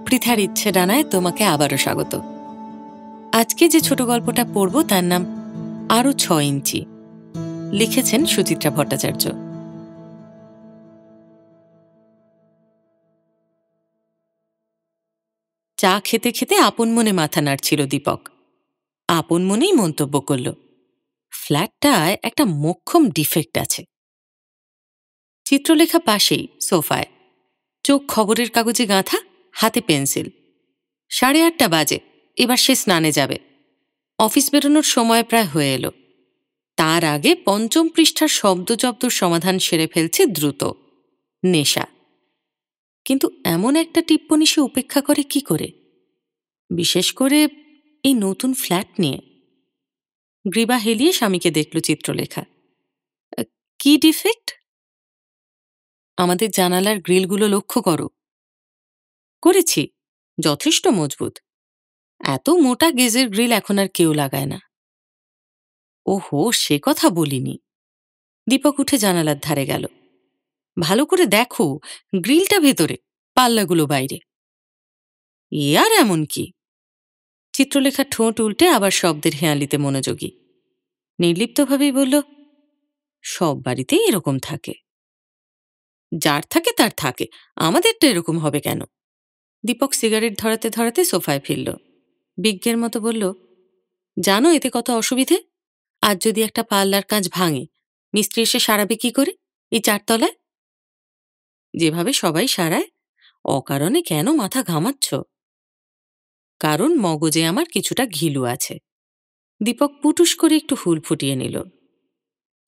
পৃথার ইচ্ছে ডানায় তোমাকে আবারও স্বাগত। আজকে যে ছোট গল্পটা পড়ব তার নাম আরো ৬ ইঞ্চি। লিখেছেন সুচিত্রা ভট্টাচার্য। চা খেতে খেতে আপন মনে মাথা নাড়ছিল দীপক। আপন মনেই মন্তব্য করল, ফ্ল্যাটটায় একটা মোক্ষম ডিফেক্ট আছে। চিত্রলেখা পাশেই সোফায়, চোখ খবরের কাগজে গাঁথা, হাতে পেন্সিল। 8:30 বাজে, এবার সে স্নানে যাবে। অফিস বেরোনোর সময় প্রায় হয়ে এলো। তার আগে ৫ম পৃষ্ঠার শব্দজব্দর সমাধান সেরে ফেলছে দ্রুত। নেশা। কিন্তু এমন একটা টিপ্পনি সে উপেক্ষা করে কি করে, বিশেষ করে এই নতুন ফ্ল্যাট নিয়ে? গ্রীবা হেলিয়ে স্বামীকে দেখল চিত্রলেখা। কি ডিফেক্ট? আমাদের জানালার গ্রিলগুলো লক্ষ্য করো। করেছি, যথেষ্ট মজবুত। এত মোটা গেজের গ্রিল এখন আর কেউ লাগায় না। ওহো, সে কথা বলিনি। দীপক উঠে জানালার ধারে গেল। ভালো করে দেখো, গ্রিলটা ভেতরে, পাল্লাগুলো বাইরে। এ আর এমন কি? চিত্রলেখার ঠোঁট উল্টে আবার শব্দের হেঁয়ালিতে মনোযোগী। নির্লিপ্তভাবেই বলল, সব বাড়িতেই এরকম থাকে। যার থাকে তার থাকে, আমাদেরটা এরকম হবে কেন? দীপক সিগারেট ধরাতে ধরাতে সোফায় ফিরল। বিজ্ঞের মতো বলল, জানো এতে কত অসুবিধে? আজ যদি একটা পাল্লার কাঁচ ভাঙে, মিস্ত্রি এসে সারাবে কি করে এই 4 তলায়? যেভাবে সবাই সারায়, অকারণে কেন মাথা ঘামাচ্ছ? কারণ মগজে আমার কিছুটা ঘিলু আছে। দীপক পুটুস করে একটু হুল ফুটিয়ে নিল।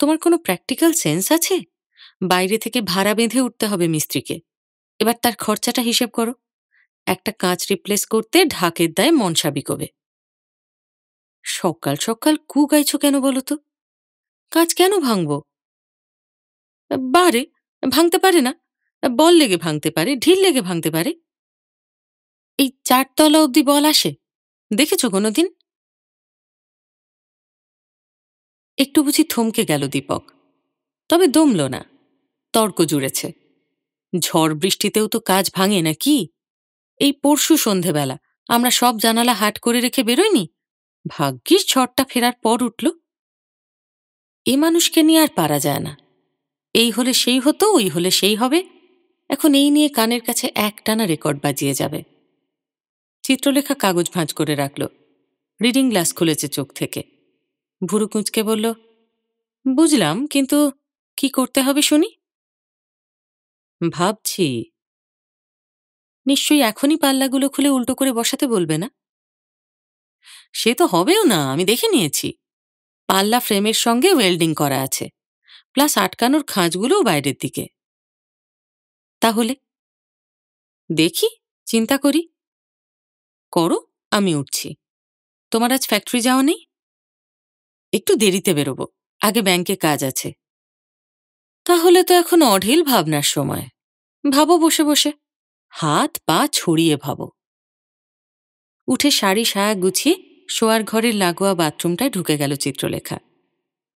তোমার কোনো প্র্যাকটিক্যাল সেন্স আছে? বাইরে থেকে ভাড়া বেঁধে উঠতে হবে মিস্ত্রিকে। এবার তার খরচাটা হিসেব করো। একটা কাঁচ রিপ্লেস করতে ঢাকের দায়ে মনসা বিকোবে। সকাল সকাল কু গাইছ কেন বলো তো? কাঁচ কেন ভাঙব? বারে, ভাঙতে পারে না। বল লেগে ভাঙতে পারে, ঢিল লেগে ভাঙতে পারে। এই 4 তলা অব্দি বল আসে? দেখেছ কোনোদিন? একটু বুঝি থমকে গেল দীপক, তবে দমল না। তর্ক জুড়েছে। ঝড় বৃষ্টিতেও তো কাজ ভাঙে নাকি? এই পরশু সন্ধেবেলা আমরা সব জানালা হাট করে রেখে বেরোইনি? ভাগ্যিস ঝড়টা ফেরার পর উঠল। এ মানুষকে নিয়ে আর পারা যায় না। এই হলে সেই হতো, ওই হলে সেই হবে। এখন এই নিয়ে কানের কাছে একটানা রেকর্ড বাজিয়ে যাবে। চিত্রলেখা কাগজ ভাঁজ করে রাখল। রিডিং গ্লাস খুলেছে চোখ থেকে। ভুরু কুঁচকে বলল, বুঝলাম, কিন্তু কি করতে হবে শুনি? ভাবছি। নিশ্চয়ই এখনই পাল্লাগুলো খুলে উল্টো করে বসাতে বলবে না? সে তো হবেও না, আমি দেখে নিয়েছি। পাল্লা ফ্রেমের সঙ্গে ওয়েল্ডিং করা আছে, প্লাস আটকানোর খাঁজগুলোও বাইরের দিকে। তাহলে দেখি, চিন্তা করি। করো, আমি উঠছি। তোমার আজ ফ্যাক্টরি যাওয়া নেই? একটু দেরিতে বেরোবো, আগে ব্যাংকে কাজ আছে। তাহলে তো এখন অঢেল ভাবনার সময়। ভাবো বসে বসে, হাত পা ছড়িয়ে ভাবো। উঠে শাড়ি সায়া গুছিয়ে শোয়ার ঘরের লাগোয়া বাথরুমটায় ঢুকে গেল চিত্রলেখা।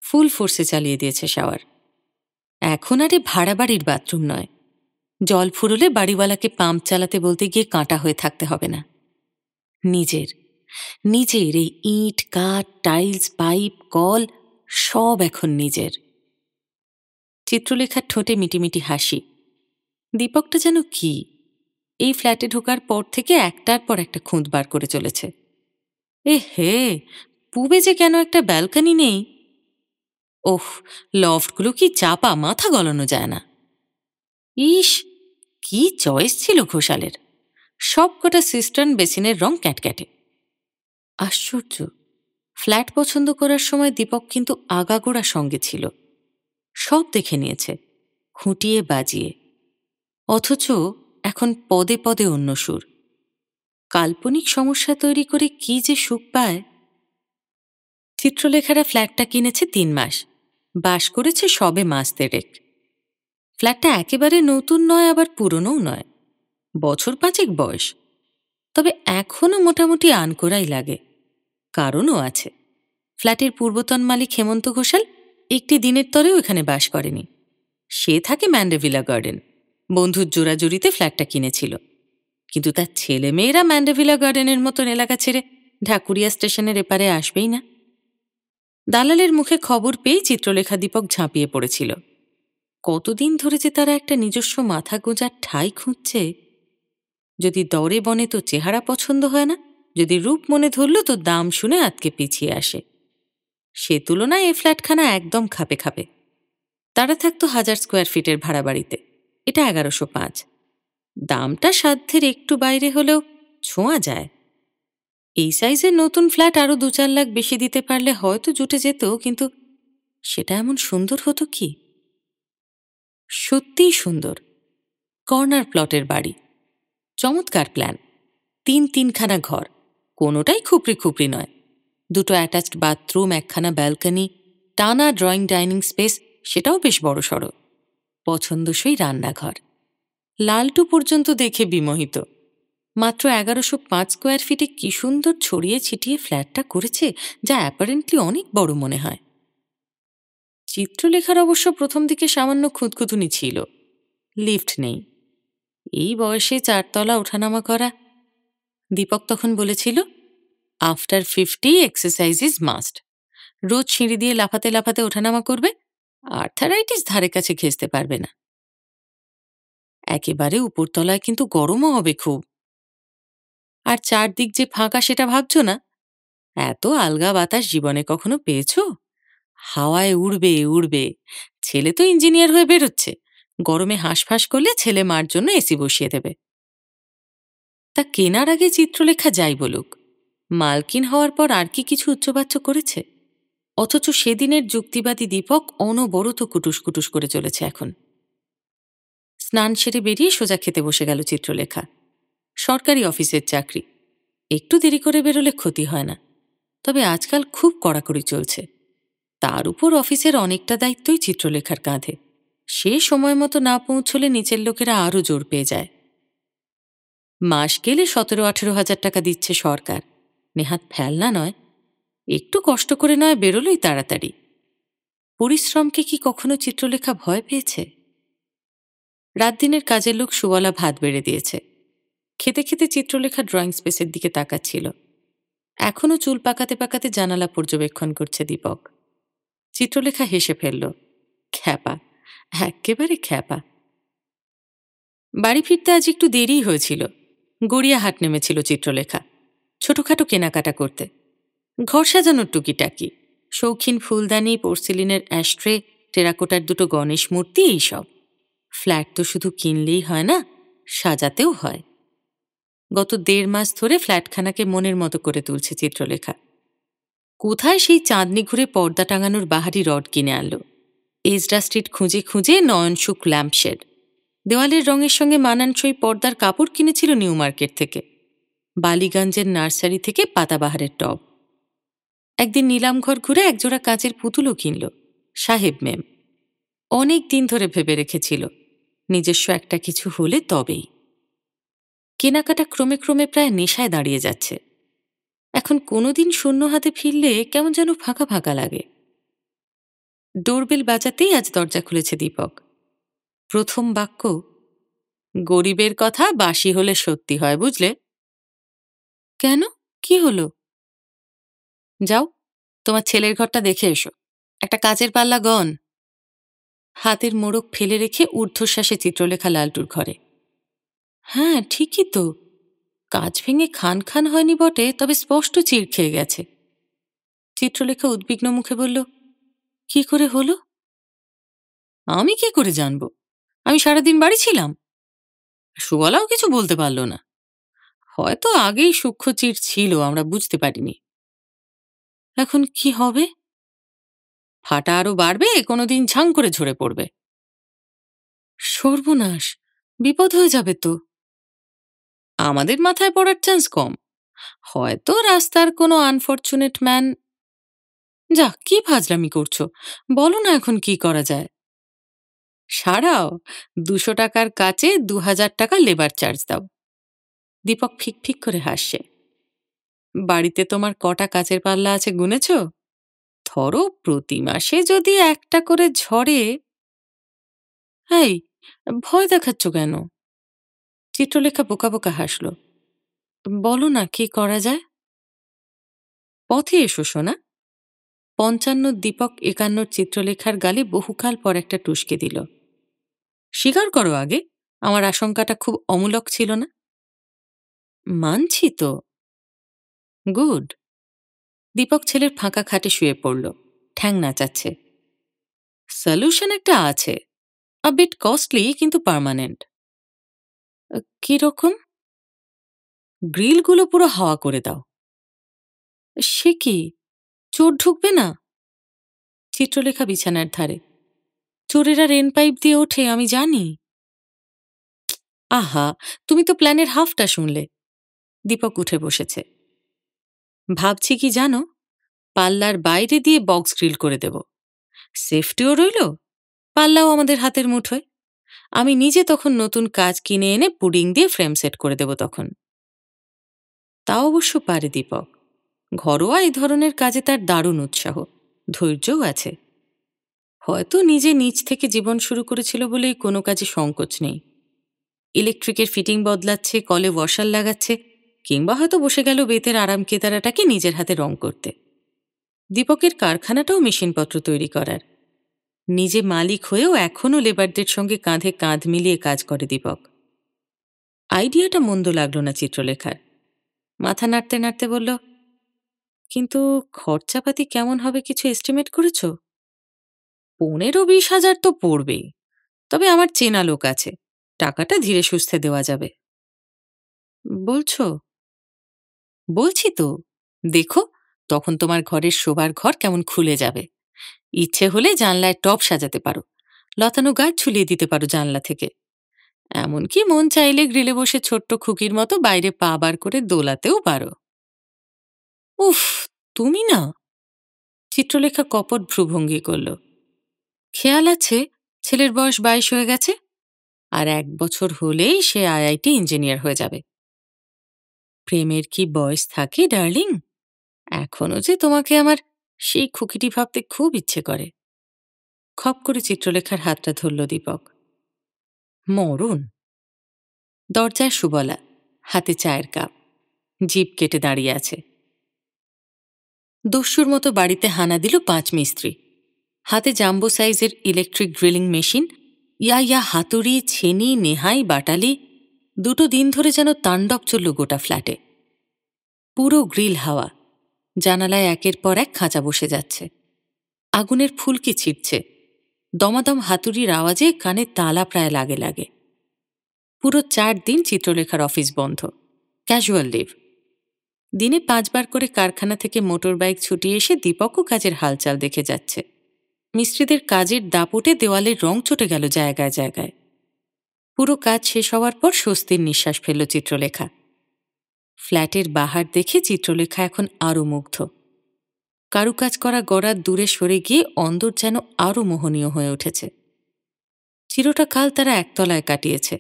ফুল ফোর্সে চালিয়ে দিয়েছে শাওয়ার। এখন আরে ভাড়া বাড়ির বাথরুম নয়। জল ফুরোলে বাড়িওয়ালাকে পাম্প চালাতে বলতে গিয়ে কাঁটা হয়ে থাকতে হবে না। নিজের নিজের এই ইট কাঠ টাইলস পাইপ কল সব এখন নিজের। চিত্রলেখার ঠোঁটে মিটিমিটি হাসি। দীপকটা যেন কি এই ফ্ল্যাটে ঢোকার পর থেকে একটার পর একটা খুঁত বার করে চলেছে। এ হে, পুবে যে কেন একটা ব্যালকনি নেই? ওহ, লফটগুলো কি চাপা, মাথা গলানো যায় না। ইস, কি চয়েস ছিল ঘোষালের। সব কটা সিস্টার্ন বেসিনের রং ক্যাটক্যাটে। আশ্চর্য, ফ্ল্যাট পছন্দ করার সময় দীপক কিন্তু আগাগোড়া সঙ্গে ছিল। সব দেখে নিয়েছে, খুঁটিয়ে বাজিয়ে। অথচ এখন পদে পদে অন্য সুর। কাল্পনিক সমস্যা তৈরি করে কি যে সুখ পায়। চিত্রলেখারা ফ্ল্যাটটা কিনেছে 3 মাস, বাস করেছে সবে মাস 1.5। ফ্ল্যাটটা একেবারে নতুন নয়, আবার পুরনোও নয়, বছর 5 বয়স। তবে এখনও মোটামুটি আনকোড়াই লাগে। কারণও আছে। ফ্ল্যাটের পূর্বতন মালিক হেমন্ত ঘোষাল একটি দিনের তরেও এখানে বাস করেনি। সে থাকে ম্যান্ডেভিলা গার্ডেন। বন্ধুর জোড়াজুড়িতে ফ্ল্যাটটা কিনেছিল। কিন্তু তার ছেলেমেয়েরা ম্যান্ডেভিলা গার্ডেনের মতন এলাকা ছেড়ে ঢাকুরিয়া স্টেশনের এপারে আসবেই না। দালালের মুখে খবর পেয়েই চিত্রলেখা দীপক ঝাঁপিয়ে পড়েছিল। কতদিন ধরে যে তারা একটা নিজস্ব মাথা গোঁজার ঠাঁই খুঁজছে। যদি দরে বনে তো চেহারা পছন্দ হয় না, যদি রূপ মনে ধরল তো দাম শুনে আতকে পিছিয়ে আসে। সে তুলনায় এ ফ্ল্যাটখানা একদম খাপে খাপে। তারা থাকতো 1000 স্কোয়ার ফিটের ভাড়া বাড়িতে, এটা 1105। দামটা সাধ্যের একটু বাইরে হলেও ছোঁয়া যায়। এই সাইজের নতুন ফ্ল্যাট আরো 2-4 লাখ বেশি দিতে পারলে হয়তো জুটে যেত, কিন্তু সেটা এমন সুন্দর হতো কি? সত্যিই সুন্দর। কর্নার প্লটের বাড়ি, চমৎকার প্ল্যান। 3-3খানা ঘর, কোনোটাই খুপড়ি খুপড়ি নয়। 2টো অ্যাটাচড বাথরুম, 1খানা ব্যালকনি, টানা ড্রয়িং ডাইনিং স্পেস, সেটাও বেশ বড়সড়। পছন্দসই রান্নাঘর। লালটু পর্যন্ত দেখে বিমোহিত। মাত্র 1105 স্কোয়ার ফিটে কি সুন্দর ছড়িয়ে ছিটিয়ে ফ্ল্যাটটা করেছে, যা অ্যাপারেন্টলি অনেক বড় মনে হয়। চিত্রলেখার অবশ্য প্রথম দিকে সামান্য খুঁতখুঁতুনি ছিল। লিফট নেই, এই বয়সে 4 তলা ওঠানামা করা। দীপক তখন বলেছিল, আফটার 50 এক্সারসাইজ ইজ মাস্ট। রোজ সিঁড়ি দিয়ে লাফাতে লাফাতে ওঠানামা করবে, আর্থারাইটিস ধারে কাছে ঘেঁষতে পারবে না। একেবারে উপরতলায় কিন্তু গরমও হবে খুব। আর চারদিক যে ফাঁকা সেটা ভাবছো না? এত আলগা বাতাস জীবনে কখনো পেয়েছো? হাওয়ায় উড়বে উড়বে। ছেলে তো ইঞ্জিনিয়ার হয়ে বেরোচ্ছে, গরমে হাঁসফাঁস করলে ছেলে মার জন্য এসি বসিয়ে দেবে। তা কেনার আগে চিত্রলেখা যাই বলুক, মালকিন হওয়ার পর আর কি কিছু উচ্চবাচ্য করেছে? অথচ সেদিনের যুক্তিবাদী দীপক অনবরত কুটুস কুটুস করে চলেছে এখন। স্নান সেরে বেরিয়ে সোজা খেতে বসে গেল চিত্রলেখা। সরকারি অফিসের চাকরি, একটু দেরি করে বেরোলে ক্ষতি হয় না। তবে আজকাল খুব কড়াকড়ি চলছে। তার উপর অফিসের অনেকটা দায়িত্বই চিত্রলেখার কাঁধে। সে সময় মতো না পৌঁছলে নিচের লোকেরা আরও জোর পেয়ে যায়। মাস গেলে 17-18 হাজার টাকা দিচ্ছে সরকার, নেহাত ফেলনা নয়। একটু কষ্ট করে নয় বেরোলোই তাড়াতাড়ি। পরিশ্রমকে কি কখনো চিত্রলেখা ভয় পেয়েছে? রাত দিনের কাজের লোক সুবলা ভাত বেড়ে দিয়েছে। খেতে খেতে চিত্রলেখা ড্রয়িং স্পেসের দিকে তাকাচ্ছিল। এখনও চুল পাকাতে পাকাতে জানালা পর্যবেক্ষণ করছে দীপক। চিত্রলেখা হেসে ফেলল। খ্যাপা, এক্কেবারে খ্যাপা। বাড়ি ফিরতে আজ একটু দেরিই হয়েছিল। গড়িয়াহাট নেমেছিল চিত্রলেখা ছোটখাটো কেনাকাটা করতে। ঘর সাজানোর টুকিটাকি, শৌখিন ফুলদানি, পোর্সিলিনের অ্যাশট্রে, টেরাকোটার 2টো গণেশ মূর্তি, এইসব। ফ্ল্যাট তো শুধু কিনলেই হয় না, সাজাতেও হয়। গত 1.5 মাস ধরে ফ্ল্যাটখানাকে মনের মতো করে তুলছে চিত্রলেখা। কোথায় সেই চাঁদনি ঘুরে পর্দা টাঙানোর বাহারি রড কিনে আনলো। এজরা স্ট্রিট খুঁজে খুঁজে নয়নসুখ ল্যাম্পশেড। দেওয়ালের রঙের সঙ্গে মানানসই পর্দার কাপড় কিনেছিল নিউ মার্কেট থেকে। বালিগঞ্জের নার্সারি থেকে পাতাবাহারের টব। একদিন নিলামঘর ঘুরে একজোড়া কাঁচের পুতুলও কিনল, সাহেব মেম। অনেক দিন ধরে ভেবে রেখেছিল নিজস্ব একটা কিছু হলে তবেই। কেনাকাটা ক্রমে ক্রমে প্রায় নেশায় দাঁড়িয়ে যাচ্ছে। এখন কোনোদিন শূন্য হাতে ফিরলে কেমন যেন ফাঁকা ফাঁকা লাগে। ডোরবেল বাজাতেই আজ দরজা খুলেছে দীপক। প্রথম বাক্য, গরিবের কথা বাসি হলে সত্যি হয়, বুঝলে? কেন, কি হলো? যাও, তোমার ছেলের ঘরটা দেখে এসো। একটা কাচের পাল্লা গন। হাতের মোড়ক ফেলে রেখে ঊর্ধ্বশ্বাসে চিত্রলেখা লালটুর ঘরে। হ্যাঁ, ঠিকই তো। কাঁচ ভেঙে খান খান হয়নি বটে, তবে স্পষ্ট চিড় খেয়ে গেছে। চিত্রলেখা উদ্বিগ্ন মুখে বলল, কি করে হলো? আমি কি করে জানবো? আমি সারাদিন বাড়ি ছিলাম। সুবলাও কিছু বলতে পারল না। হয়তো আগেই সূক্ষ্ম চিড় ছিল, আমরা বুঝতে পারিনি। এখন কি হবে? ফাটা আরো বাড়বে, কোনোদিন ঝাং করে ঝরে পড়বে। সর্বনাশ, বিপদ হয়ে যাবে তো। আমাদের মাথায় পড়ার চান্স কম। হয়তো রাস্তার কোনো আনফরচুনেট ম্যান। যা, কি ফাজলামি করছো, বলো না এখন কি করা যায়। সারাও, 200 টাকার কাচে 2000 টাকা লেবার চার্জ দাও। দীপক ফিক ফিক করে হাসছে। বাড়িতে তোমার কটা কাচের পাল্লা আছে গুনেছ? ধরো প্রতি মাসে যদি একটা করে ঝরে। এই, ভয় দেখাচ্ছ কেন? চিত্রলেখা বোকা বোকা হাসল। বলো না কি করা যায়। পথে এসো সোনা। ৫৫ দীপক ৫১ চিত্রলেখার গালে বহুকাল পর একটা টুসকে দিল। স্বীকার করো আগে, আমার আশঙ্কাটা খুব অমূলক ছিল না। মানছি তো। গুড। দীপক ছেলের ফাঁকা খাটে শুয়ে পড়ল, ঠ্যাং নাচাচ্ছে। সলিউশন একটা আছে, আ বিট কস্টলি কিন্তু পার্মানেন্ট। কিরকম? গ্রিলগুলো পুরো হাওয়া করে দাও। সে কি, চোর ঢুকবে না? চিত্রলেখা বিছানার ধারে। চোরেরা রেন পাইপ দিয়ে ওঠে, আমি জানি। আহা, তুমি তো প্ল্যানের হাফটা শুনলে। দীপক উঠে বসেছে। ভাবছি কি জানো, পাল্লার বাইরে দিয়ে বক্স গ্রিল করে দেব। সেফটিও রইল, পাল্লাও আমাদের হাতের মুঠোয়। আমি নিজে তখন নতুন কাজ কিনে এনে পুডিং দিয়ে ফ্রেম সেট করে দেব তখন। তা অবশ্য পারে দীপক। ঘরোয়া এই ধরনের কাজে তার দারুণ উৎসাহ, ধৈর্যও আছে। হয়তো নিজে নিজ থেকে জীবন শুরু করেছিল বলেই কোনো কাজে সংকোচ নেই। ইলেকট্রিকের ফিটিং বদলাচ্ছে, কলে ওয়াশার লাগাচ্ছে, কিংবা হয়তো বসে গেল বেতের আরাম কেদারাটাকে নিজের হাতে রং করতে। দীপকের কারখানাটাও মেশিনপত্র তৈরি করার। নিজে মালিক হয়েও এখনও লেবারদের সঙ্গে কাঁধে কাঁধ মিলিয়ে কাজ করে দীপক। আইডিয়াটা মন্দ লাগলো না চিত্রলেখার। মাথা নাড়তে নাড়তে বলল, কিন্তু খরচাপাতি কেমন হবে কিছু এস্টিমেট করেছ? ১৫-২০ হাজার তো পড়বেই, তবে আমার চেনা লোক আছে, টাকাটা ধীরে সুস্থে দেওয়া যাবে। বলছো? বলছি তো। দেখো, তখন তোমার ঘরের শোবার ঘর কেমন খুলে যাবে। ইচ্ছে হলে জানলায় টব সাজাতে পারো, লতানো গাছ ঝুলিয়ে দিতে পারো জানলা থেকে। এমনকি মন চাইলে গ্রিলে বসে ছোট্ট খুকির মতো বাইরে পা বার করে দোলাতেও পারো। উফ, তুমি না। চিত্রলেখা কপট ভ্রুভঙ্গি করল। খেয়াল আছে, ছেলের বয়স ২২ হয়ে গেছে, আর ১ বছর হলেই সে আইআইটি ইঞ্জিনিয়ার হয়ে যাবে। প্রেমের কি বয়স থাকে ডার্লিং? এখনো যে তোমাকে আমার সেই খুকিটি ভাবতে খুব ইচ্ছে করে। খপ করে চিত্রলেখার হাতটা ধরল দীপক। মরণ। দরজায় সুবলা, হাতে চায়ের কাপ, জিভ কেটে দাঁড়িয়ে আছে। দস্যুর মতো বাড়িতে হানা দিল ৫ মিস্ত্রি। হাতে জাম্বো সাইজের ইলেকট্রিক ড্রিলিং মেশিন, ইয়া হাতুড়ি, ছেনি, নেহাই, বাটালি। ২ দিন ধরে যেন তাণ্ডব চলল গোটা ফ্ল্যাটে। পুরো গ্রিল হাওয়া, জানালায় একের পর এক খাঁচা বসে যাচ্ছে। আগুনের ফুলকি ছিটছে, দমাদম হাতুড়ির আওয়াজে কানে তালা প্রায় লাগে লাগে। পুরো ৪ দিন চিত্রলেখার অফিস বন্ধ, ক্যাজুয়াল লিভ। দিনে ৫ বার করে কারখানা থেকে মোটর বাইক ছুটিয়ে এসে দীপকও কাজের হালচাল দেখে যাচ্ছে। মিস্ত্রিদের কাজের দাপটে দেওয়ালের রং চটে গেল জায়গায় জায়গায়। পুরো কাজ শেষ হওয়ার পর স্বস্তির নিঃশ্বাস ফেলল চিত্রলেখা। ফ্ল্যাটের বাহার দেখে চিত্রলেখা এখন আরও মুগ্ধ। কারুকাজ করা গড়া দূরে সরে গিয়ে অন্দর যেন আরও মোহনীয় হয়ে উঠেছে। চিরটা কাল তারা একতলায় কাটিয়েছে।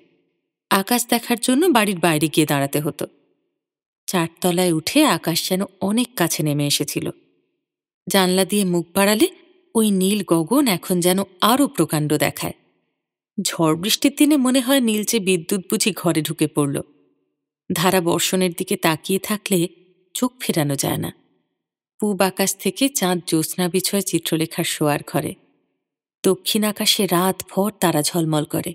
আকাশ দেখার জন্য বাড়ির বাইরে গিয়ে দাঁড়াতে হতো। ৪ তলায় উঠে আকাশ যেন অনেক কাছে নেমে এসেছিল। জানলা দিয়ে মুখ বাড়ালে ওই নীল গগন এখন যেন আরও প্রকাণ্ড দেখায়। ঝড় বৃষ্টির দিনে মনে হয় নীলচে বিদ্যুৎ বুঝি ঘরে ঢুকে পড়ল। ধারা বর্ষণের দিকে তাকিয়ে থাকলে চোখ ফেরানো যায় না। পূব আকাশ থেকে চাঁদ জ্যোৎস্না বিছয় চিত্রলেখার শোয়ার ঘরে। দক্ষিণ আকাশে রাত ভর তারা ঝলমল করে।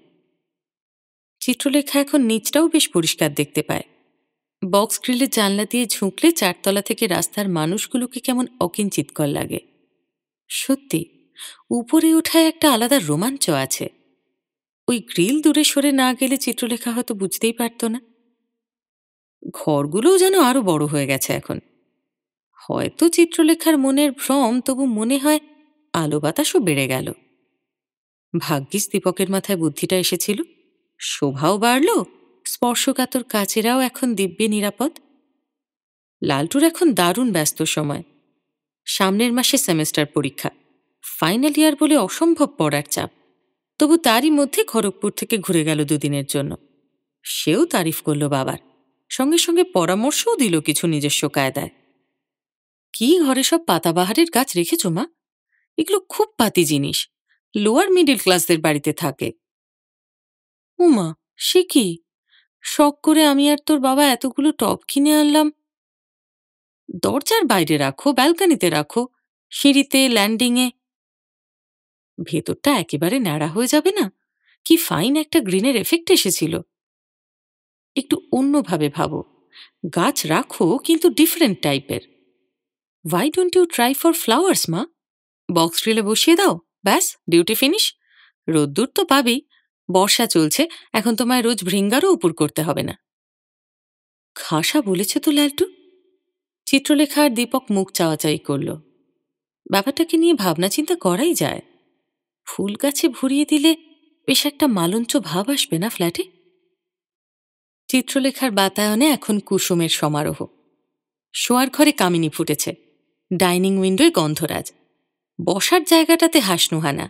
চিত্রলেখা এখন নিচটাও বেশ পরিষ্কার দেখতে পায়। বক্স গ্রিলের জানলা দিয়ে ঝুঁকলে ৪ তলা থেকে রাস্তার মানুষগুলোকে কেমন অকিঞ্চিৎকর লাগে। সত্যি, উপরে ওঠায় একটা আলাদা রোমাঞ্চ আছে। ওই গ্রিল দূরে সরে না গেলে চিত্রলেখা হয়তো বুঝতেই পারত না। ঘরগুলোও যেন আরো বড় হয়ে গেছে এখন। হয়তো চিত্রলেখার মনের ভ্রম, তবু মনে হয় আলো বাতাসও বেড়ে গেল। ভাগ্যিস দীপকের মাথায় বুদ্ধিটা এসেছিল। শোভাও বাড়ল, স্পর্শকাতর কাচেরাও এখন দিব্যে নিরাপদ। লালটুর এখন দারুণ ব্যস্ত সময়। সামনের মাসে সেমেস্টার পরীক্ষা, ফাইনাল ইয়ার বলে অসম্ভব পড়ার চাপ। তবু তারই মধ্যে খড়গপুর থেকে ঘুরে গেল ২ দিনের জন্য। সেও তারিফ করল বাবার, সঙ্গে সঙ্গে পরামর্শও দিল কিছু নিজস্ব কায়দায়। কি ঘরে সব পাতাবাহারের গাছ রেখেছ মা? এগুলো খুব পাতি জিনিস, লোয়ার মিডল ক্লাসদের বাড়িতে থাকে। উমা, সে কি? শখ করে আমি আর তোর বাবা এতগুলো টব কিনে আনলাম। দরজার বাইরে রাখো, ব্যালকনিতে রাখো, সিঁড়িতে, ল্যান্ডিংয়ে। ভেতরটা একেবারে ন্যাড়া হয়ে যাবে না? কি ফাইন একটা গ্রিনের এফেক্ট এসেছিল। একটু অন্যভাবে ভাবো। গাছ রাখো, কিন্তু ডিফারেন্ট টাইপের। Why don't you try for flowers, মা? বক্স গ্রিলে বসিয়ে দাও, ব্যাস ডিউটি ফিনিশ। রোদ্দুর তো পাবেই, বর্ষা চলছে, এখন তোমায় রোজ ভৃঙ্গারও উপর করতে হবে না। খাসা বলেছে তো লালটু। চিত্রলেখা আর দীপক মুখ চাওয়াচাই করল। ব্যাপারটাকে নিয়ে ভাবনা চিন্তা করাই যায়। ফুল গাছে ভরিয়ে দিলে বেশ একটা মালঞ্চ ভাব আসবে না ফ্ল্যাটে? চিত্রলেখার বাতায়নে এখন কুসুমের সমারোহ। শোয়ার ঘরে কামিনী ফুটেছে, ডাইনিং উইন্ডোয় গন্ধরাজ, বসার জায়গাটাতে হাসনুহানা।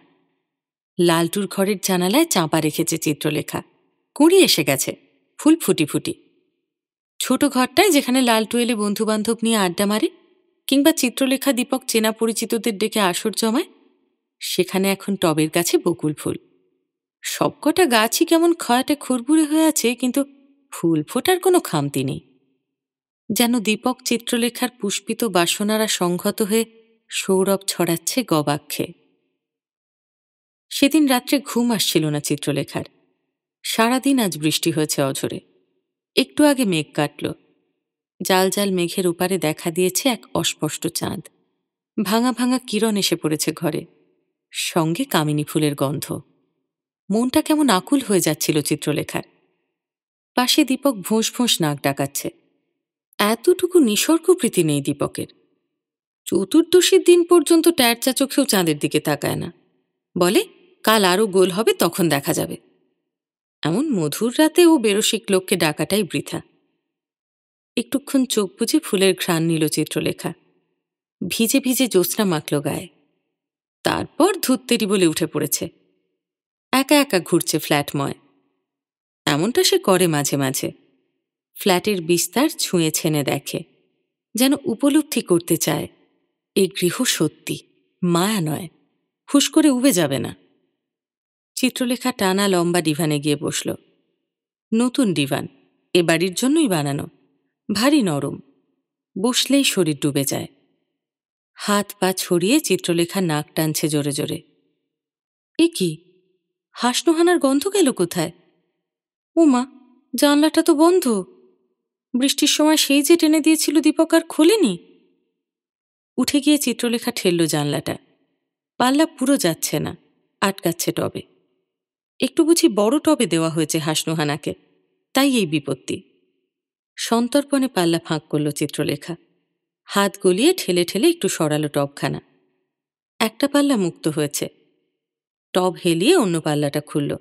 লালটুর ঘরের জানালায় চাঁপা রেখেছে চিত্রলেখা, কুঁড়ি এসে গেছে, ফুল ফুটি ফুটি। ছোট ঘরটায় যেখানে লালটু এলে বন্ধুবান্ধব নিয়ে আড্ডা মারে, কিংবা চিত্রলেখা দীপক চেনা পরিচিতদের ডেকে আসর জমায়, সেখানে এখন টবের গাছে বকুল ফুল। সবকটা গাছই কেমন খয়াটে খুরবুরে হয়ে আছে, কিন্তু ফুল ফোটার কোনো খামতি নেই। যেন দীপক চিত্রলেখার পুষ্পিত বাসনারা সংহত হয়ে সৌরভ ছড়াচ্ছে গবাক্ষে। সেদিন রাত্রে ঘুম আসছিল না চিত্রলেখার। সারাদিন আজ বৃষ্টি হয়েছে অঝরে। একটু আগে মেঘ কাটল। জাল জাল মেঘের ওপারে দেখা দিয়েছে এক অস্পষ্ট চাঁদ। ভাঙা ভাঙা কিরণ এসে পড়েছে ঘরে, সঙ্গে কামিনী ফুলের গন্ধ। মনটা কেমন আকুল হয়ে যাচ্ছিল চিত্রলেখার। পাশে দীপক ভোঁস ভোঁস নাক ডাকাচ্ছে। এতটুকু নিসর্গপ্রীতি নেই দীপকের। চতুর্দশীর দিন পর্যন্ত ট্যারচা চোখেও চাঁদের দিকে তাকায় না, বলে কাল আরও গোল হবে, তখন দেখা যাবে। এমন মধুর রাতে ও বেরসিক লোককে ডাকাটাই বৃথা। একটুক্ষণ চোখ বুজে ফুলের ঘ্রাণ নিল চিত্রলেখা। ভিজে ভিজে জ্যোৎস্না মাখল গায়ে। তারপর ধুত্তেরি বলে উঠে পড়েছে। একা একা ঘুরছে ফ্ল্যাটময়। এমনটা সে করে মাঝে মাঝে। ফ্ল্যাটের বিস্তার ছুঁয়ে ছেনে দেখে, যেন উপলব্ধি করতে চায় এই গৃহ সত্যি, মায়া নয়, হুশ করে উবে যাবে না। চিত্রলেখা টানা লম্বা ডিভানে গিয়ে বসল। নতুন ডিভান, এ বাড়ির জন্যই বানানো, ভারী নরম, বসলেই শরীর ডুবে যায়। হাত পা ছড়িয়ে চিত্রলেখা নাক টানছে জোরে জোরে। এ কি, হাসনুহানার গন্ধ গেল কোথায়? ওমা, জানলাটা তো বন্ধ। বৃষ্টির সময় সেই যে টেনে দিয়েছিল দীপক, আর খোলেনি। উঠে গিয়ে চিত্রলেখা ঠেলল জানলাটা। পাল্লা পুরো যাচ্ছে না, আটকাচ্ছে টবে। একটু বুঝি বড় টবে দেওয়া হয়েছে হাসনুহানাকে, তাই এই বিপত্তি। সন্তর্পণে পাল্লা ফাঁক করল চিত্রলেখা। হাত গলিয়ে ঠেলে ঠেলে একটু সরালো টবখানা। একটা পাল্লা মুক্ত হয়েছে। টব হেলিয়ে অন্য পাল্লাটা খুলল।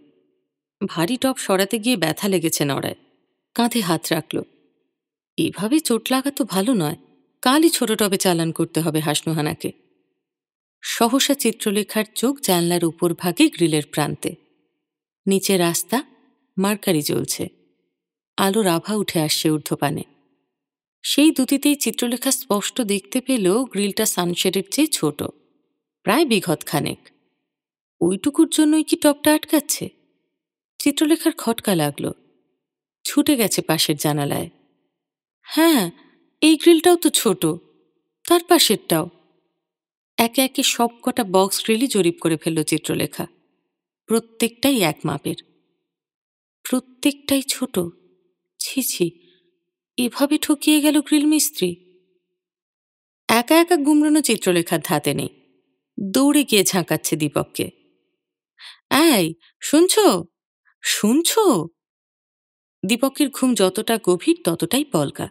ভারী টব সরাতে গিয়ে ব্যথা লেগেছে নড়ায়। কাঁধে হাত রাখল। এভাবে চোট লাগা তো ভালো নয়, কালই ছোট টবে চালান করতে হবে হাসনুহানাকে। সহসা চিত্রলেখার চোখ জানলার উপর ভাগে গ্রিলের প্রান্তে। নিচে রাস্তা, মার্কারি জ্বলছে, আলোর আভা উঠে আসছে ঊর্ধ্বপানে। সেই দুটিতেই চিত্রলেখা স্পষ্ট দেখতে পেল গ্রিলটা সানশেডের চেয়ে ছোট, প্রায় বিঘত খানেক। ওইটুকুর জন্যই কি টবটা আটকাচ্ছে? চিত্রলেখার খটকা লাগল। ছুটে গেছে পাশের জানালায়। হ্যাঁ, এই গ্রিলটাও তো ছোট, তার পাশেরটাও। একে একে সব কটা বক্স গ্রিলই জরিপ করে ফেলল চিত্রলেখা। প্রত্যেকটাই এক মাপের, প্রত্যেকটাই ছোট। ছি ছি, এভাবে ঠকিয়ে গেল গ্রিল মিস্ত্রি। একা একা গুমরানো চিত্রলেখার ধাতে নেই। দৌড়ে গিয়ে ঝাঁকাচ্ছে দীপককে। এই, শুনছো শুনছো? দীপকের ঘুম যতটা গভীর ততটাই পলকা।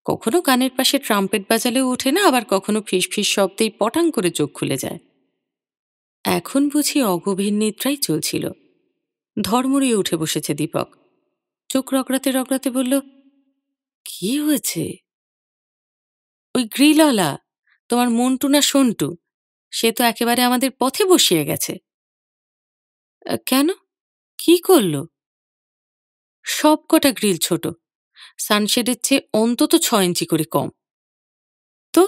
কখনো কানের পাশে ট্রাম্পেট বাজালেও ওঠে না, আবার কখনো ফিস ফিস শব্দেই পটাং করে চোখ খুলে যায়। এখন বুঝি অগভীর নিদ্রাই চলছিল। ধর্মড়িয়ে উঠে বসেছে দীপক। চোখ রগড়াতে রগড়াতে বলল, কি হয়েছে? ওই গ্রিলওয়ালা, তোমার মন্টু না সন্টু, সে তো একেবারে আমাদের পথে বসিয়ে গেছে। কেন, কি করলো? সব কটা গ্রিল ছোট, সানশেডের চেয়ে অন্তত 6 ইঞ্চি করে কম। তো?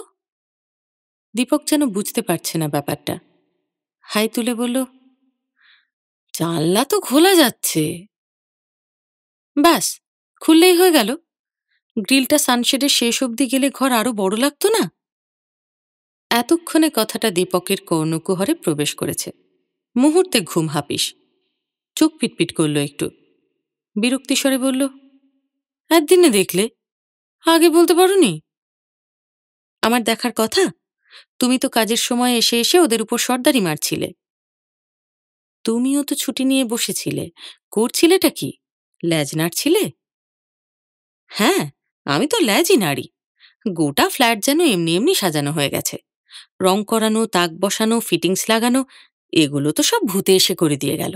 দীপক যেন বুঝতে পারছে না ব্যাপারটা। হাই তুলে বলল, জানলা তো খোলা যাচ্ছে। ব্যাস, খুললেই হয়ে গেল। গ্রিলটা সানশেডের শেষ অবধি গেলে ঘর আরো বড় লাগতো না? এতক্ষণে কথাটা দীপকের কর্ণকুহরে প্রবেশ করেছে। মুহূর্তে ঘুম হাপিস। চোখ পিটপিট করল একটু। বিরক্তিস্বরে বলল, একদিনে দেখলে, আগে বলতে পারোনি? আমার দেখার কথা? তুমি তো কাজের সময় এসে এসে ওদের উপর সর্দারি মারছিলে। তুমিও তো ছুটি নিয়ে বসেছিলে, করছিলেটা কি? ল্যাজ নাড়ছিলে? হ্যাঁ, আমি তো ল্যাজই নাড়ি। গোটা ফ্ল্যাট যেন এমনি এমনি সাজানো হয়ে গেছে। রং করানো, তাক বসানো, ফিটিংস লাগানো, এগুলো তো সব ভূতে এসে করে দিয়ে গেল।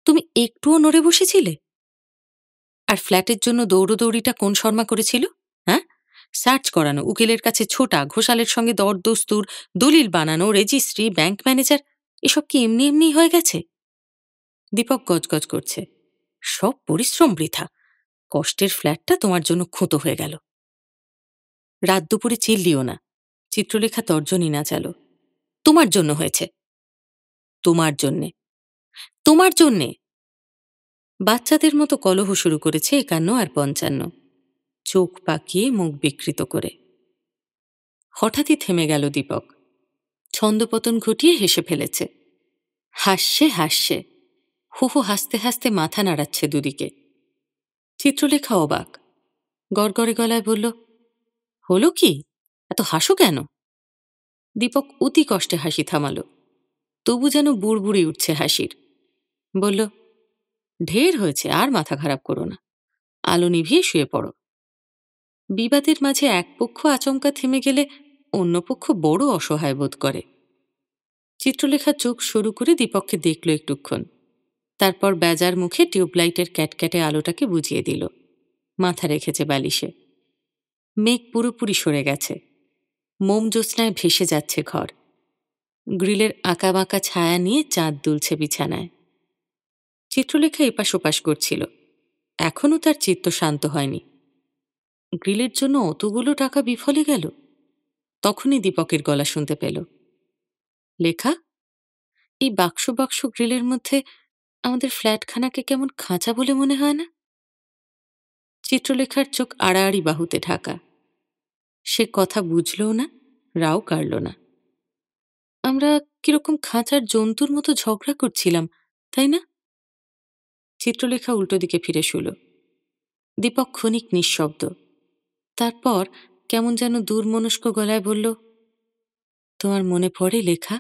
তুমি একটুও নড়ে বসেছিলে? আর ফ্ল্যাটের জন্য দৌড়োদৌড়িটা কোন শর্মা করেছিল? হ্যাঁ, সার্চ করানো, উকিলের কাছে ছোটা, ঘোষালের সঙ্গে দরদস্তুর, দলিল বানানো, রেজিস্ট্রি, ব্যাংক ম্যানেজার, এসব কি এমনি এমনি হয়ে গেছে? দীপক গজগজ করছে। সব পরিশ্রম বৃথা। কষ্টের ফ্ল্যাটটা তোমার জন্য খুঁতো হয়ে গেল। রাত দুপুরে চিল্লিও না। চিত্রলেখা তর্জনী নাচালো। তোমার জন্য হয়েছে। তোমার জন্যে। তোমার জন্যে। বাচ্চাদের মতো কলহ শুরু করেছে ৫১ আর ৫৫, চোখ পাকিয়ে মুখ বিকৃত করে। হঠাৎই থেমে গেল দীপক। ছন্দপতন ঘটিয়ে হেসে ফেলেছে। হাসছে হাসছে, হু হু হাসতে হাসতে মাথা নাড়াচ্ছে দুদিকে। চিত্রলেখা অবাক। গড়গড়ে গলায় বলল, হলো কি? এত হাসো কেন? দীপক অতি কষ্টে হাসি থামাল। তবু যেন বুড়বুড়ি উঠছে হাসির। বলল, ঢের হয়েছে, আর মাথা খারাপ করো না। আলো নিভিয়ে শুয়ে পড়ো। বিবাদের মাঝে এক পক্ষ আচমকা থেমে গেলে অন্য পক্ষ বড় অসহায় বোধ করে। চিত্রলেখা চোখ সরু করে দীপককে দেখল একটুক্ষণ। তারপর বেজার মুখে টিউবলাইটের ক্যাটক্যাটে আলোটাকে বুঝিয়ে দিল। মাথা রেখেছে বালিশে। মেঘ পুরোপুরি সরে গেছে। মোম জ্যোৎস্নায় ভেসে যাচ্ছে ঘর। গ্রিলের আঁকাবাঁকা ছায়া নিয়ে চাঁদ দুলছে বিছানায়। চিত্রলেখা এপাশ ওপাশ করছিল। এখনও তার চিত্ত শান্ত হয়নি। গ্রিলের জন্য অতগুলো টাকা বিফলে গেল। তখনই দীপকের গলা শুনতে পেল। লেখা, এই বাক্স বাক্স গ্রিলের মধ্যে আমাদের ফ্ল্যাটখানাকে কেমন খাঁচা বলে মনে হয় না? চিত্রলেখার চোখ আড়াআড়ি বাহুতে ঢাকা। সে কথা বুঝলও না, রাও কাড়ল না। আমরা কিরকম খাঁচার জন্তুর মতো ঝগড়া করছিলাম, তাই না? চিত্রলেখা উল্টো দিকে ফিরে শুল। দীপক ক্ষণিক নিঃশব্দ। তারপর কেমন যেন দূরমনস্ক গলায় বলল, তোমার মনে পড়ে লেখা,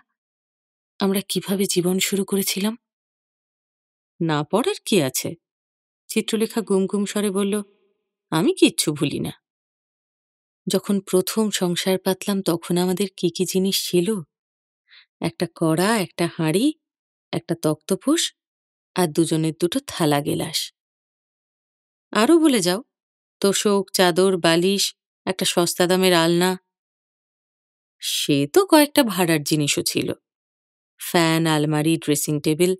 আমরা কিভাবে জীবন শুরু করেছিলাম? না পড়ার কি আছে? চিত্রলেখা গুমগুম স্বরে বলল, আমি কিচ্ছু ভুলি না। যখন প্রথম সংসার পাতলাম তখন আমাদের কি কি জিনিস ছিল? একটা কড়া, একটা হাঁড়ি, একটা তক্তপোষ, আর দুজনের দুটো থালা গেলাস। আরও বলে যাও, তোশক, চাদর, বালিশ, একটা সস্তা দামের আলনা। সে তো কয়েকটা ভাড়ার জিনিসও ছিল। ফ্যান, আলমারি, ড্রেসিং টেবিল।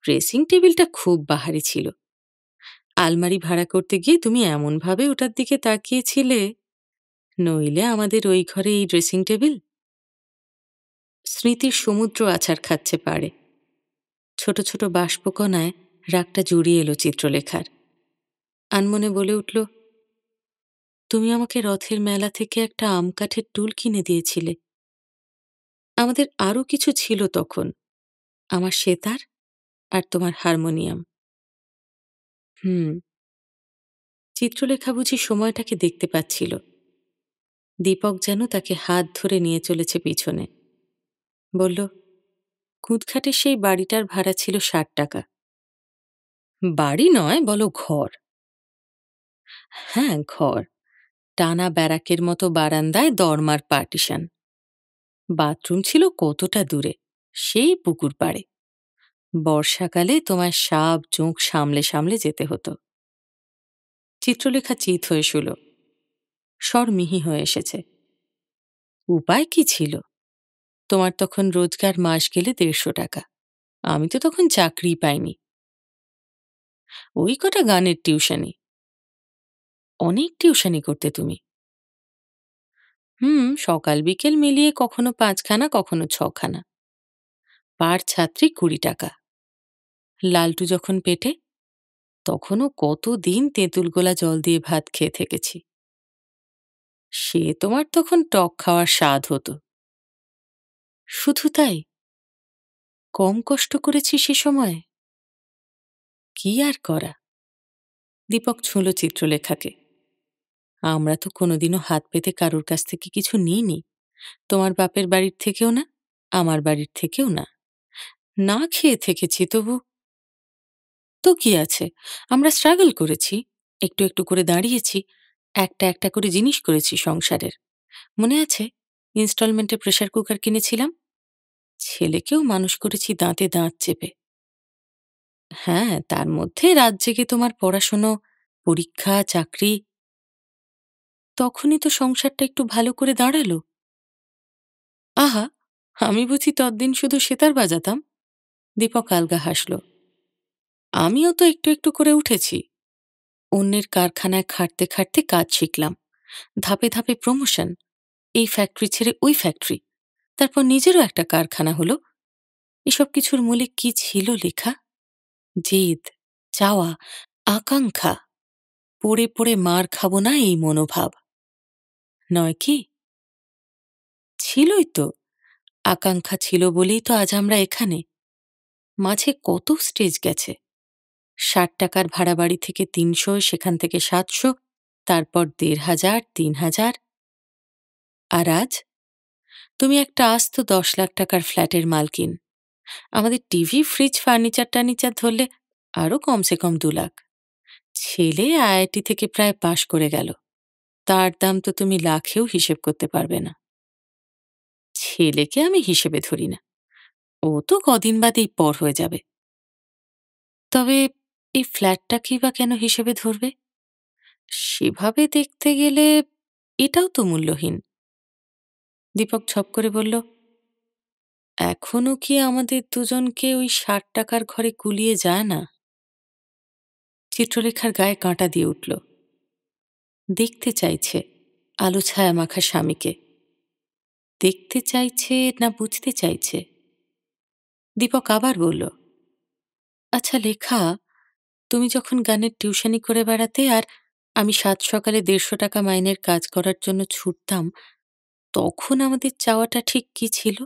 ড্রেসিং টেবিলটা খুব বাহারি ছিল। আলমারি ভাড়া করতে গিয়ে তুমি এমনভাবে ওটার দিকে তাকিয়েছিলে, নইলে আমাদের ওই ঘরে এই ড্রেসিং টেবিল। স্মৃতির সমুদ্র আছাড় খাচ্ছে পাড়ে। ছোট ছোট বাষ্পকণায় রাগটা জড়িয়ে এলো চিত্রলেখার। আনমনে বলে উঠল, তুমি আমাকে রথের মেলা থেকে একটা আম কাঠের টুল কিনে দিয়েছিলে। আমাদের আরও কিছু ছিল তখন, আমার সেতার আর তোমার হারমোনিয়াম। চিত্রলেখা বুঝি সময়টাকে দেখতে পাচ্ছিল। দীপক যেন তাকে হাত ধরে নিয়ে চলেছে পিছনে। বলল, কুঁদঘাটের সেই বাড়িটার ভাড়া ছিল ৬০ টাকা। বাড়ি নয়, বলো ঘর। হ্যাঁ, ঘর। টানা ব্যারাকের মতো বারান্দায় দরমার পার্টিশন। বাথরুম ছিল কতটা দূরে, সেই পুকুর পাড়ে। বর্ষাকালে তোমায় সাপ জোঁক সামলে সামলে যেতে হতো। চিত্রলেখা চিত হয়ে শুল। স্বর মিহি হয়ে এসেছে। উপায় কি ছিল? তোমার তখন রোজগার মাস গেলে ১৫০ টাকা। আমি তো তখন চাকরি পাইনি। ওই কটা গানের টিউশনি। অনেক টিউশনি করতে তুমি। সকাল বিকেল মিলিয়ে কখনো ৫খানা, কখনো ৬খানা। পার ছাত্রী ২০ টাকা। লালটু যখন পেটে, তখনও কতদিন তেঁতুল গোলা জল দিয়ে ভাত খেয়ে থেকেছি। সে তোমার তখন টক খাওয়ার স্বাদ হতো। শুধু তাই? কম কষ্ট করেছি সে সময়? কি আর করা। দীপক ছুঁল চিত্রলেখাকে। আমরা তো কোনোদিনও হাত পেতে কারোর কাছ থেকে কিছু নিইনি। তোমার বাপের বাড়ির থেকেও না, আমার বাড়ির থেকেও না। না খেয়ে থেকেছি তবু। তো কি আছে, আমরা স্ট্রাগল করেছি, একটু একটু করে দাঁড়িয়েছি, একটা একটা করে জিনিস করেছি সংসারের। মনে আছে ইনস্টলমেন্টে প্রেসার কুকার কিনেছিলাম? ছেলেকেও মানুষ করেছি দাঁতে দাঁত চেপে। হ্যাঁ, তার মধ্যে রাত জেগে তোমার পড়াশুনো, পরীক্ষা, চাকরি। তখনই তো সংসারটা একটু ভালো করে দাঁড়ালো। আহা, আমি বুঝি ততদিন শুধু সেতার বাজাতাম? দীপক আলগা হাসল। আমিও তো একটু একটু করে উঠেছি। অন্যের কারখানায় খাটতে খাটতে কাজ শিখলাম, ধাপে ধাপে প্রমোশন, এই ফ্যাক্টরি ছেড়ে ওই ফ্যাক্টরি, তারপর নিজেরও একটা কারখানা হলো। এসব কিছুর মূলে কি ছিল লেখা? জেদ, চাওয়া, আকাঙ্ক্ষা, পড়ে পড়ে মার খাবো না এই মনোভাব, নয় কি? ছিলই তো। আকাঙ্ক্ষা ছিল বলেই তো আজ আমরা এখানে। মাঝে কত স্টেজ গেছে। ৬০ টাকার ভাড়া বাড়ি থেকে ৩০০, সেখান থেকে ৭০০, তারপর ১,৫০০, ৩,০০০। আর আজ তুমি একটা আস্ত ১০ লাখ টাকার ফ্ল্যাটের মালকিন। আমাদের টিভি, ফ্রিজ, ফার্নিচার টার্নিচার ধরলে আরও কমসে কম ২ লাখ। ছেলে আইআইটি থেকে প্রায় পাশ করে গেল, তার দাম তো তুমি লাখেও হিসেব করতে পারবে না। ছেলেকে আমি হিসেবে ধরি না, ও তো কদিন বাদেই পর হয়ে যাবে। তবে এই ফ্ল্যাটটাকেই বা কেন হিসেবে ধরবে? সেভাবে দেখতে গেলে এটাও তো মূল্যহীন। দীপক ঝপ করে বলল, এখনো কি আমাদের দুজনকে ওই ৬০ টাকার ঘরে কুলিয়ে যায় না? চিত্রলেখার গায়ে কাঁটা দিয়ে উঠল। দেখতে চাইছে আলো ছায়া মাখা স্বামীকে। দেখতে চাইছে না বুঝতে চাইছে? দীপক আবার বলল, আচ্ছা লেখা, তুমি যখন গানের টিউশনি করে বেড়াতে আর আমি সাত সকালে ১৫০ টাকা মাইনের কাজ করার জন্য ছুটতাম, তখন আমাদের চাওয়াটা ঠিক কি ছিল?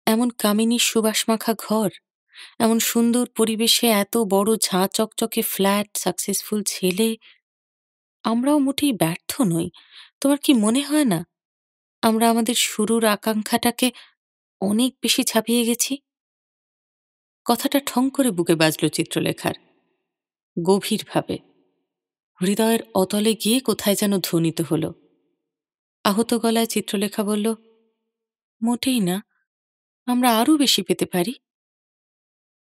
এমন কামিনীর সুবাস মাখা ঘর, এমন সুন্দর পরিবেশে এত বড় ঝাঁ চকচকে ফ্ল্যাট, সাকসেসফুল ছেলে। আমরাও মোটেই ব্যর্থ নই। তোমার কি মনে হয় না আমরা আমাদের শুরুর আকাঙ্ক্ষাটাকে অনেক বেশি ছাপিয়ে গেছি? কথাটা ঠং করে বুকে বাজল চিত্রলেখার, গভীরভাবে, হৃদয়ের অতলে গিয়ে কোথায় যেন ধ্বনিত হল। আহত গলায় চিত্রলেখা বলল, মোটেই না, আমরা আরও বেশি পেতে পারি।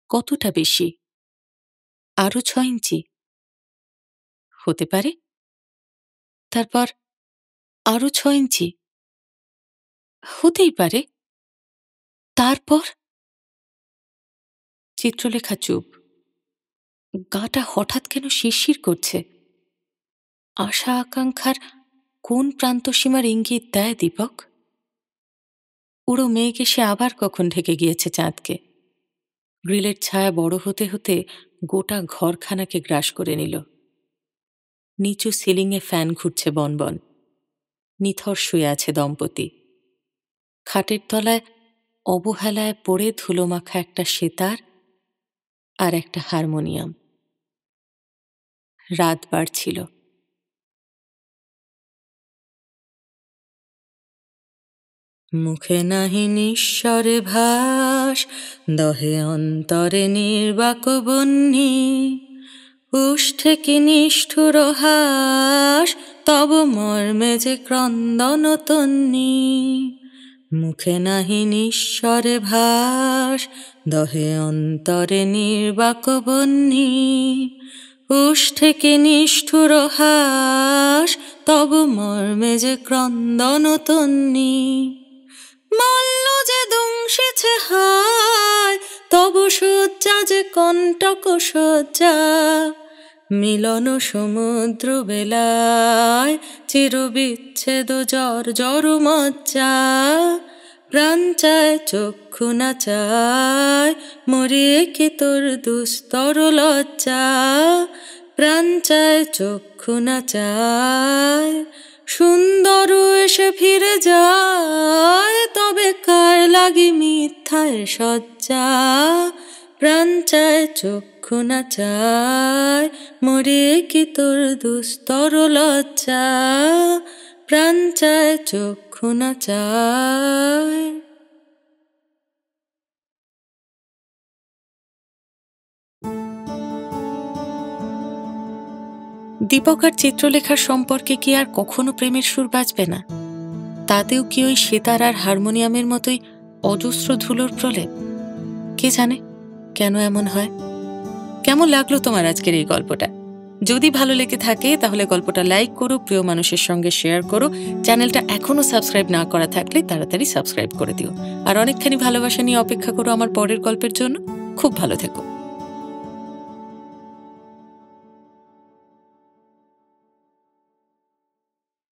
কতটা বেশি? আরও ৬ ইঞ্চি হতে পারে। তারপর আরও ৬ ইঞ্চি হতেই পারে। তারপর? চিত্রলেখা চুপ। গাটা হঠাৎ কেন শিরশির করছে। আশা আকাঙ্ক্ষার কোন প্রান্তসীমার ইঙ্গিত দেয় দীপক? উড়ো মেঘ এসে আবার কখন ঢেকে গিয়েছে চাঁদকে। গ্রিলের ছায়া বড় হতে হতে গোটা ঘরখানাকে গ্রাস করে নিল। নিচু সিলিংয়ে ফ্যান ঘুরছে বনবন। নিথর শুয়ে আছে দম্পতি। খাটের তলায় অবহেলায় পড়ে ধুলোমাখা একটা সেতার আর একটা হারমোনিয়াম। রাত বাড়ছিল। মুখে নাহি নিঃস্বরে ভাস, দহে অন্তরে নির্বাক বহ্নি, উষ্ঠে কি নিষ্ঠুর হাস, তব মর্মে যে ক্রন্দন তন্নি। মুখে নাহি নিঃস্বরে ভাস, দহে অন্তরে নির্বাক বহ্নি, উষ্ঠে কি নিষ্ঠুর হাস, তব মর্মে যে ক্রন্দন তন্নি। মল্ল যে দংশেছে হায়, তব শয্যা যে কণ্টক শয্যা, মিলন সমুদ্র বেলায় চিরবিচ্ছেদ জর জর মজ্জা, প্রাণ চায় চক্ষু না চায়, মরিয়ে কি তোর দুস্তর লজ্জা। প্রাণ চায় চক্ষু না চায়, সুন্দর এসে ফিরে যায়, তবে কার লাগি মিথ্যায় সজ্জা। প্রাণ চায় চক্ষু না চায়, মরিয়ে কি তোর দুস্তর লজ্জা। প্রাণ চায় চক্ষু না চায়। দীপক আর চিত্রলেখার সম্পর্কে কি আর কখনো প্রেমের সুর বাজবে না? তাতেও কি ওই সেতার আর হারমোনিয়ামের মতোই অজস্র ধুলোর প্রলেপ? কে জানে কেন এমন হয়। কেমন লাগলো তোমার আজকের এই গল্পটা? যদি ভালো লেগে থাকে তাহলে গল্পটা লাইক করো, প্রিয় মানুষের সঙ্গে শেয়ার করো। চ্যানেলটা এখনো সাবস্ক্রাইব না করা থাকলে তাড়াতাড়ি সাবস্ক্রাইব করে দিও। আর অনেকখানি ভালোবাসা নিয়ে অপেক্ষা করো আমার পরের গল্পের জন্য। খুব ভালো থেকো।